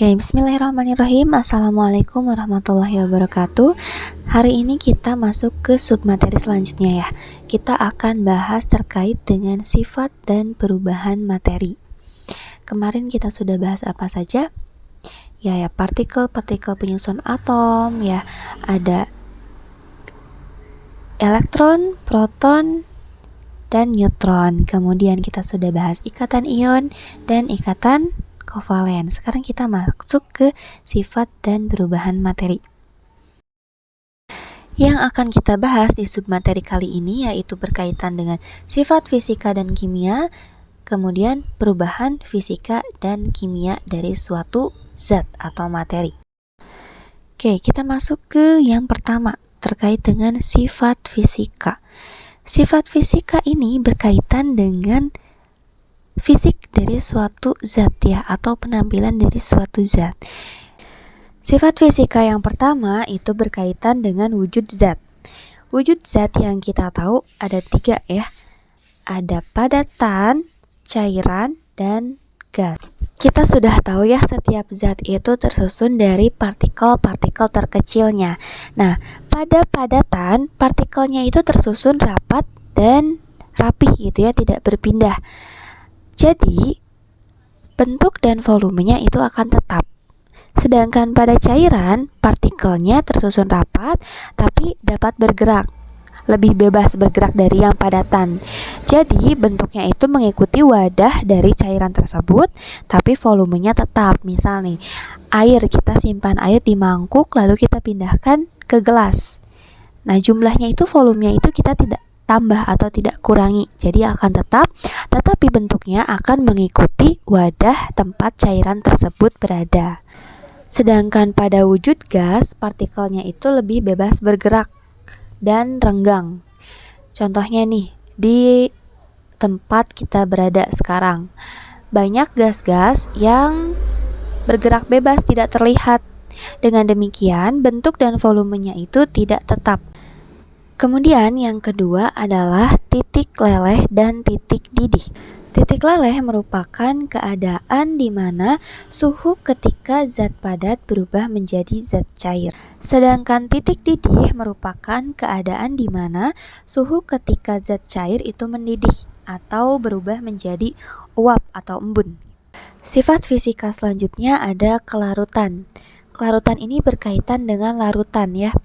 Oke, bismillahirrahmanirrahim. Assalamualaikum warahmatullahi wabarakatuh. Hari ini kita masuk ke submateri selanjutnya ya. Kita akan bahas terkait dengan sifat dan perubahan materi. Kemarin kita sudah bahas apa saja? Ya, partikel-partikel penyusun atom ya. Ada elektron, proton, dan neutron. Kemudian kita sudah bahas ikatan ion dan ikatan kovalen. Sekarang kita masuk ke sifat dan perubahan materi. Yang akan kita bahas di submateri kali ini yaitu berkaitan dengan sifat fisika dan kimia, kemudian perubahan fisika dan kimia dari suatu zat atau materi. Oke, kita masuk ke yang pertama terkait dengan sifat fisika. Sifat fisika ini berkaitan dengan fisik dari suatu zat ya, atau penampilan dari suatu zat. Sifat fisika yang pertama itu berkaitan dengan wujud zat. Wujud zat yang kita tahu ada 3 ya. Ada padatan, cairan, dan gas. Kita sudah tahu ya, setiap zat itu tersusun dari partikel-partikel terkecilnya. Nah, pada padatan, partikelnya itu tersusun rapat dan rapih gitu ya, tidak berpindah. Jadi, bentuk dan volumenya itu akan tetap. Sedangkan pada cairan, partikelnya tersusun rapat, tapi dapat bergerak. Lebih bebas bergerak dari yang padatan. Jadi, bentuknya itu mengikuti wadah dari cairan tersebut, tapi volumenya tetap. Misal nih, air, kita simpan air di mangkuk, lalu kita pindahkan ke gelas. Nah, jumlahnya itu, volumenya itu kita tidak tambah atau tidak kurangi, jadi akan tetap, tetapi bentuknya akan mengikuti wadah tempat cairan tersebut berada. Sedangkan pada wujud gas, partikelnya itu lebih bebas bergerak dan renggang. Contohnya nih, di tempat kita berada sekarang, banyak gas-gas yang bergerak bebas, tidak terlihat. Dengan demikian, bentuk dan volumenya itu tidak tetap. Kemudian yang kedua adalah titik leleh dan titik didih. Titik leleh merupakan keadaan di mana suhu ketika zat padat berubah menjadi zat cair. Sedangkan titik didih merupakan keadaan di mana suhu ketika zat cair itu mendidih atau berubah menjadi uap atau embun. Sifat fisika selanjutnya ada kelarutan. Kelarutan ini berkaitan dengan larutan ya.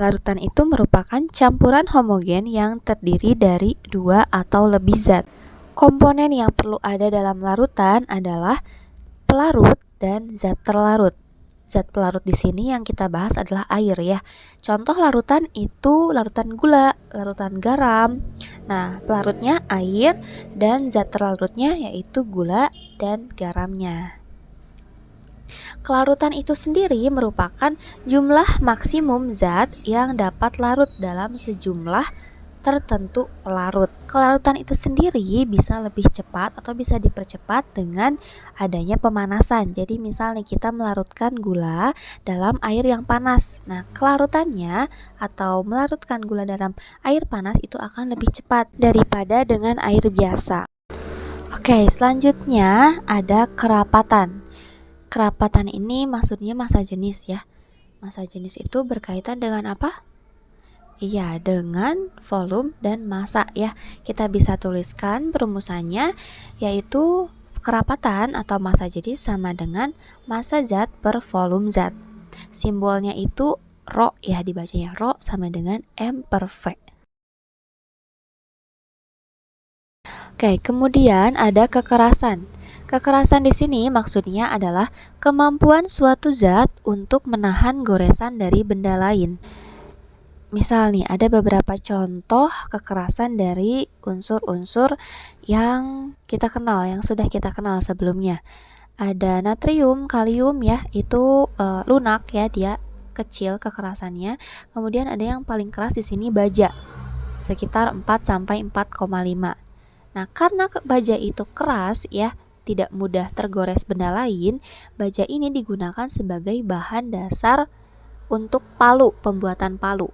Larutan itu merupakan campuran homogen yang terdiri dari 2 atau lebih zat. Komponen yang perlu ada dalam larutan adalah pelarut dan zat terlarut. Zat pelarut di sini yang kita bahas adalah air ya. Contoh larutan itu larutan gula, larutan garam. Nah, pelarutnya air dan zat terlarutnya yaitu gula dan garamnya. Kelarutan itu sendiri merupakan jumlah maksimum zat yang dapat larut dalam sejumlah tertentu pelarut. Kelarutan itu sendiri bisa lebih cepat atau bisa dipercepat dengan adanya pemanasan. Jadi misalnya kita melarutkan gula dalam air yang panas. Nah, kelarutannya atau melarutkan gula dalam air panas itu akan lebih cepat daripada dengan air biasa. Oke, selanjutnya ada kerapatan. Kerapatan ini maksudnya massa jenis ya. Massa jenis itu berkaitan dengan apa? Iya, dengan volume dan massa ya. Kita bisa tuliskan perumusannya yaitu kerapatan atau massa jenis sama dengan massa zat per volume zat. Simbolnya itu Rho ya, dibacanya Rho sama dengan M per V. Oke, kemudian ada kekerasan. Kekerasan di sini maksudnya adalah kemampuan suatu zat untuk menahan goresan dari benda lain. Misal nih, ada beberapa contoh kekerasan dari unsur-unsur yang kita kenal, yang sudah kita kenal sebelumnya. Ada natrium, kalium ya, itu lunak ya, dia kecil kekerasannya. Kemudian ada yang paling keras di sini baja, sekitar 4 sampai 4,5. Nah, karena baja itu keras ya, tidak mudah tergores benda lain, baja ini digunakan sebagai bahan dasar untuk palu, pembuatan palu.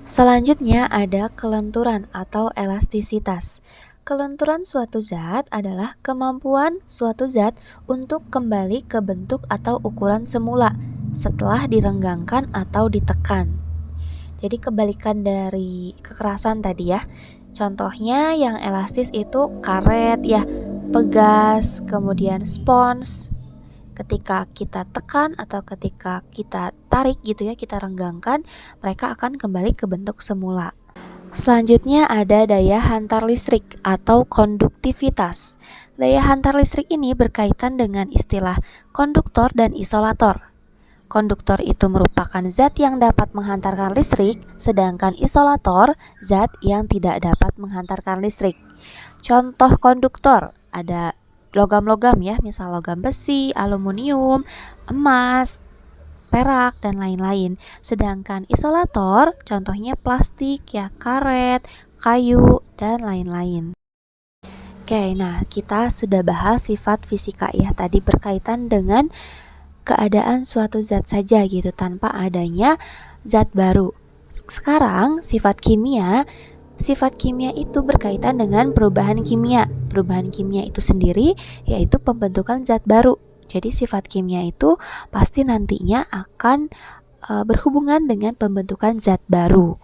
Selanjutnya ada kelenturan atau elastisitas. Kelenturan suatu zat adalah kemampuan suatu zat untuk kembali ke bentuk atau ukuran semula setelah direnggangkan atau ditekan. Jadi kebalikan dari kekerasan tadi ya. Contohnya yang elastis itu karet ya, pegas, kemudian spons. Ketika kita tekan atau ketika kita tarik gitu ya, kita renggangkan, mereka akan kembali ke bentuk semula. Selanjutnya ada daya hantar listrik atau konduktivitas. Daya hantar listrik ini berkaitan dengan istilah konduktor dan isolator. Konduktor itu merupakan zat yang dapat menghantarkan listrik, sedangkan isolator zat yang tidak dapat menghantarkan listrik. Contoh konduktor ada logam-logam ya, misal logam besi, aluminium, emas, perak, dan lain-lain. Sedangkan isolator contohnya plastik ya, karet, kayu, dan lain-lain. Oke, nah kita sudah bahas sifat fisika ya, tadi berkaitan dengan keadaan suatu zat saja gitu tanpa adanya zat baru. Sekarang sifat kimia itu berkaitan dengan perubahan kimia. Perubahan kimia itu sendiri yaitu pembentukan zat baru. Jadi sifat kimia itu pasti nantinya akan berhubungan dengan pembentukan zat baru.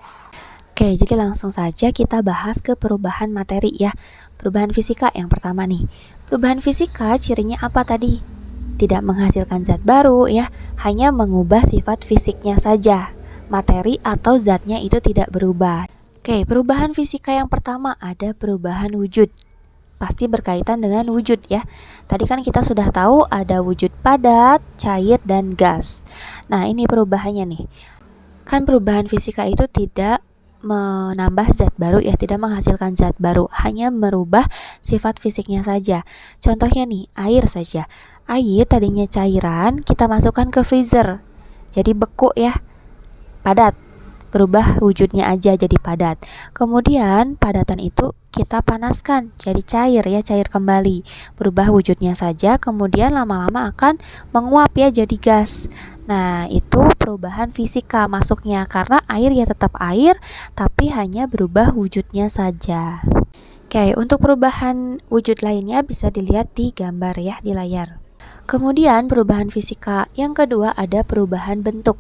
Oke, jadi langsung saja kita bahas ke perubahan materi ya. Perubahan fisika yang pertama nih. Perubahan fisika cirinya apa tadi? Tidak menghasilkan zat baru ya, hanya mengubah sifat fisiknya saja. Materi atau zatnya itu tidak berubah. Oke, perubahan fisika yang pertama ada perubahan wujud. Pasti berkaitan dengan wujud ya. Tadi kan kita sudah tahu ada wujud padat, cair, dan gas. Nah, ini perubahannya nih. Kan perubahan fisika itu tidak menambah zat baru ya, tidak menghasilkan zat baru, hanya merubah sifat fisiknya saja. Contohnya nih, air saja. Air tadinya cairan, kita masukkan ke freezer, jadi beku ya, padat, berubah wujudnya aja jadi padat. Kemudian padatan itu kita panaskan jadi cair ya, cair kembali, berubah wujudnya saja, kemudian lama-lama akan menguap ya jadi gas. Nah, itu perubahan fisika masuknya, karena air ya tetap air, tapi hanya berubah wujudnya saja. Oke, untuk perubahan wujud lainnya bisa dilihat di gambar ya, di layar. Kemudian perubahan fisika yang kedua ada perubahan bentuk.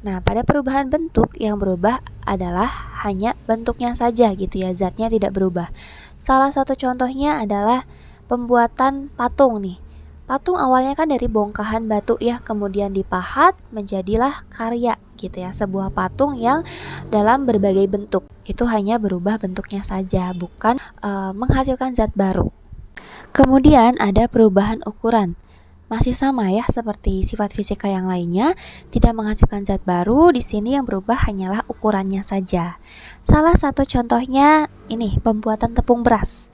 Nah, pada perubahan bentuk yang berubah adalah hanya bentuknya saja gitu ya, zatnya tidak berubah. Salah satu contohnya adalah pembuatan patung nih. Patung awalnya kan dari bongkahan batu ya, kemudian dipahat menjadilah karya gitu ya, sebuah patung yang dalam berbagai bentuk. Itu hanya berubah bentuknya saja, bukan menghasilkan zat baru. Kemudian ada perubahan ukuran. Masih sama ya seperti sifat fisika yang lainnya, tidak menghasilkan zat baru. Di sini yang berubah hanyalah ukurannya saja. Salah satu contohnya ini pembuatan tepung beras.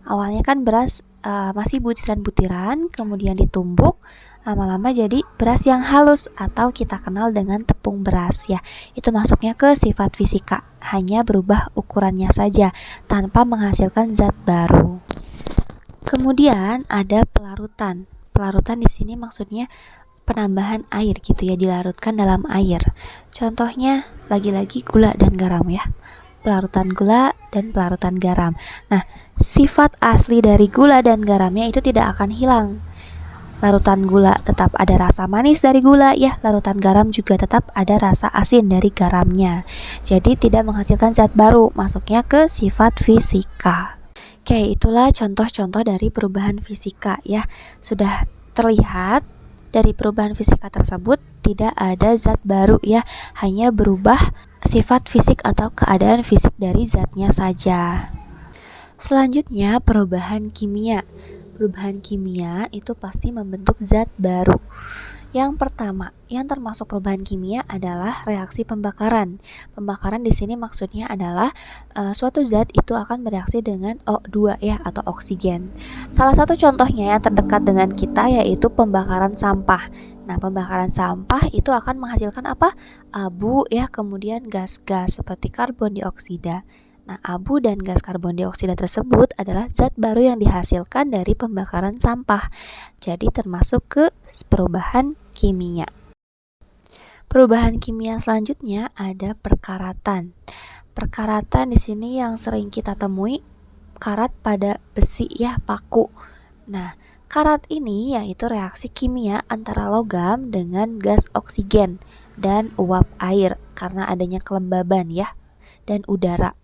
Awalnya kan beras masih butiran-butiran, kemudian ditumbuk, lama-lama jadi beras yang halus atau kita kenal dengan tepung beras ya. Itu masuknya ke sifat fisika, hanya berubah ukurannya saja tanpa menghasilkan zat baru. Kemudian ada pelarutan. Pelarutan di sini maksudnya penambahan air gitu ya, dilarutkan dalam air. Contohnya lagi-lagi gula dan garam ya. Pelarutan gula dan pelarutan garam. Nah, sifat asli dari gula dan garamnya itu tidak akan hilang. Larutan gula tetap ada rasa manis dari gula ya, larutan garam juga tetap ada rasa asin dari garamnya. Jadi tidak menghasilkan zat baru, masuknya ke sifat fisika. Oke, itulah contoh-contoh dari perubahan fisika ya. Sudah terlihat dari perubahan fisika tersebut tidak ada zat baru ya, hanya berubah sifat fisik atau keadaan fisik dari zatnya saja. Selanjutnya perubahan kimia. Perubahan kimia itu pasti membentuk zat baru. Yang pertama, yang termasuk perubahan kimia adalah reaksi pembakaran. Pembakaran di sini maksudnya adalah suatu zat itu akan bereaksi dengan O2 ya, atau oksigen. Salah satu contohnya yang terdekat dengan kita yaitu pembakaran sampah. Nah, pembakaran sampah itu akan menghasilkan apa? Abu ya, kemudian gas-gas seperti karbon dioksida. Nah, abu dan gas karbon dioksida tersebut adalah zat baru yang dihasilkan dari pembakaran sampah. Jadi termasuk ke perubahan kimia. Perubahan kimia selanjutnya ada perkaratan. Perkaratan di sini yang sering kita temui karat pada besi ya, paku. Nah, karat ini yaitu reaksi kimia antara logam dengan gas oksigen dan uap air karena adanya kelembaban ya, dan udara.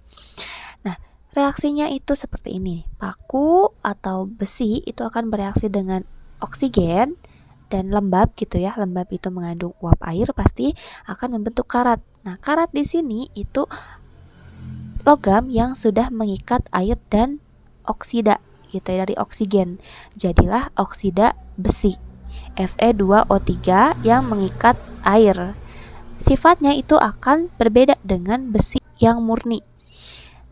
Nah, reaksinya itu seperti ini. Paku atau besi itu akan bereaksi dengan oksigen dan lembab gitu ya. Lembab itu mengandung uap air, pasti akan membentuk karat. Nah, karat di sini itu logam yang sudah mengikat air dan oksida gitu ya, dari oksigen. Jadilah oksida besi Fe2O3 yang mengikat air. Sifatnya itu akan berbeda dengan besi yang murni.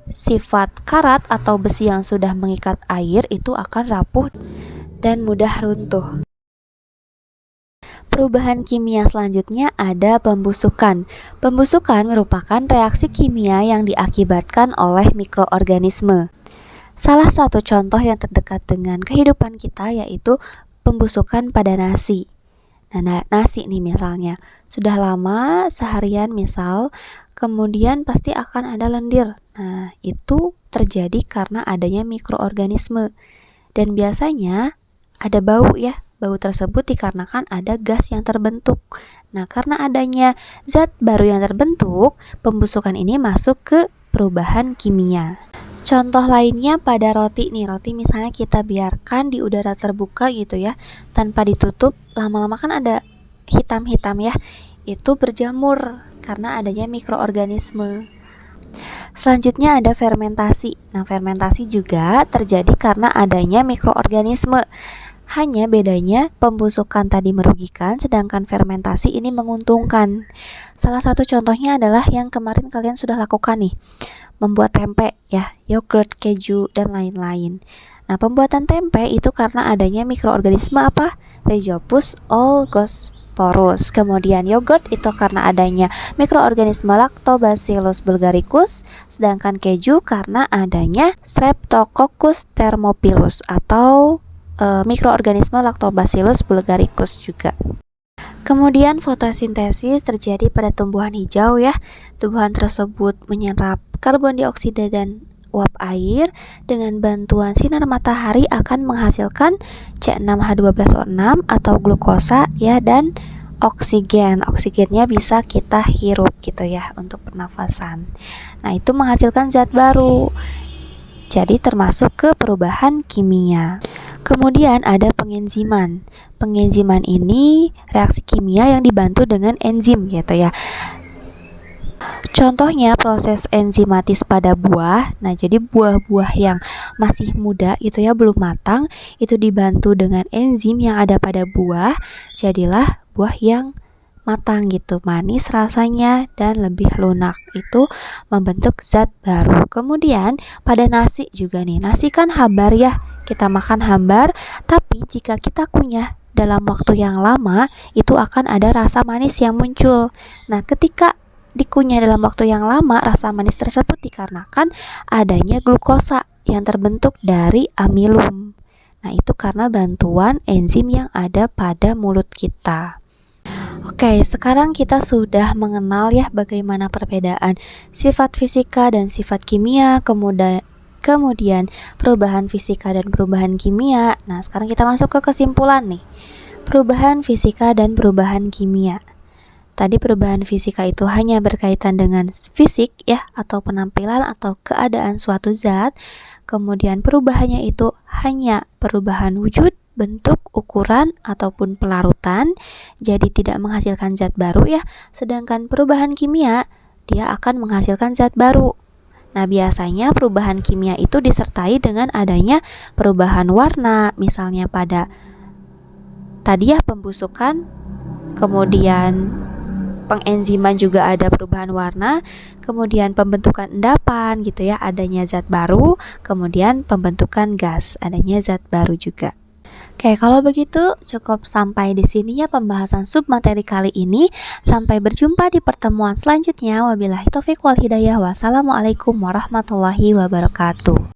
Sifat karat atau besi yang sudah mengikat air itu akan rapuh dan mudah runtuh. Perubahan kimia selanjutnya ada pembusukan. Pembusukan merupakan reaksi kimia yang diakibatkan oleh mikroorganisme. Salah satu contoh yang terdekat dengan kehidupan kita yaitu pembusukan pada nasi. Nah, nasi nih misalnya, sudah lama seharian misal, kemudian pasti akan ada lendir. Nah, itu terjadi karena adanya mikroorganisme. Dan biasanya ada bau ya. Bau tersebut dikarenakan ada gas yang terbentuk. Nah, karena adanya zat baru yang terbentuk, pembusukan ini masuk ke perubahan kimia. Contoh lainnya pada roti nih, roti misalnya kita biarkan di udara terbuka gitu ya, tanpa ditutup, lama-lama kan ada hitam-hitam ya, itu berjamur karena adanya mikroorganisme. Selanjutnya ada fermentasi. Nah, fermentasi juga terjadi karena adanya mikroorganisme. Hanya bedanya pembusukan tadi merugikan, sedangkan fermentasi ini menguntungkan. Salah satu contohnya adalah yang kemarin kalian sudah lakukan nih, membuat tempe ya, yogurt, keju, dan lain-lain. Nah, pembuatan tempe itu karena adanya mikroorganisme apa? Rhizopus olgosporus. Kemudian yogurt itu karena adanya mikroorganisme Lactobacillus bulgaricus, sedangkan keju karena adanya Streptococcus thermophilus atau mikroorganisme Lactobacillus bulgaricus juga. Kemudian fotosintesis terjadi pada tumbuhan hijau ya. Tumbuhan tersebut menyerap karbon dioksida dan uap air. Dengan bantuan sinar matahari akan menghasilkan C6H12O6 atau glukosa ya, dan oksigen. Oksigennya bisa kita hirup gitu ya untuk pernafasan. Nah, itu menghasilkan zat baru. Jadi termasuk ke perubahan kimia. Kemudian ada pengenziman. Pengenziman ini reaksi kimia yang dibantu dengan enzim gitu ya. Contohnya proses enzimatis pada buah. Nah, jadi buah-buah yang masih muda itu ya, belum matang, itu dibantu dengan enzim yang ada pada buah, jadilah buah yang matang gitu, manis rasanya dan lebih lunak. Itu membentuk zat baru. Kemudian pada nasi juga nih. Nasi kan hambar ya. Kita makan hambar, tapi jika kita kunyah dalam waktu yang lama, itu akan ada rasa manis yang muncul. Nah, ketika dikunyah dalam waktu yang lama, rasa manis tersebut dikarenakan adanya glukosa yang terbentuk dari amilum. Nah, itu karena bantuan enzim yang ada pada mulut kita. Oke, sekarang kita sudah mengenal ya bagaimana perbedaan sifat fisika dan sifat kimia, kemudian perubahan fisika dan perubahan kimia. Nah, sekarang kita masuk ke kesimpulan nih. Perubahan fisika dan perubahan kimia. Tadi perubahan fisika itu hanya berkaitan dengan fisik ya, atau penampilan atau keadaan suatu zat. Kemudian perubahannya itu hanya perubahan wujud, bentuk, ukuran, ataupun pelarutan, jadi tidak menghasilkan zat baru ya. Sedangkan perubahan kimia, dia akan menghasilkan zat baru. Nah, biasanya perubahan kimia itu disertai dengan adanya perubahan warna, misalnya pada tadi ya pembusukan, kemudian pengenziman juga ada perubahan warna, kemudian pembentukan endapan gitu ya, adanya zat baru, kemudian pembentukan gas, adanya zat baru juga. Oke, kalau begitu cukup sampai di sini ya pembahasan submateri kali ini. Sampai berjumpa di pertemuan selanjutnya. Wabillahi taufiq wal hidayah. Wassalamualaikum warahmatullahi wabarakatuh.